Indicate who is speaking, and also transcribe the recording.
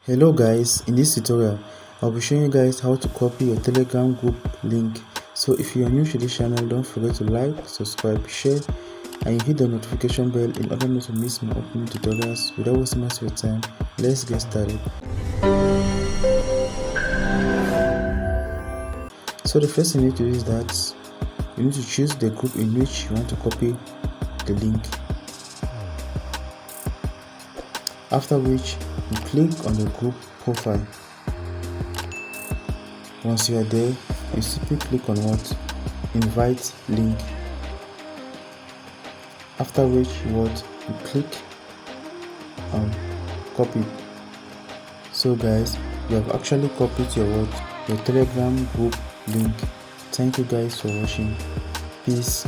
Speaker 1: Hello guys, in this tutorial I'll be showing you guys how to copy your telegram group link. So if you are new to this channel, don't forget to like, subscribe, share and hit the notification bell in order not to miss my upcoming tutorials. Without wasting much of your time, let's get started. So the first thing you need to do is that you need to choose the group in which you want to copy the link, after which you click on the group profile. Once you are there, you simply click on invite link, after which you click on copy. So guys, you have actually copied your telegram group link. Thank you guys for watching. Peace.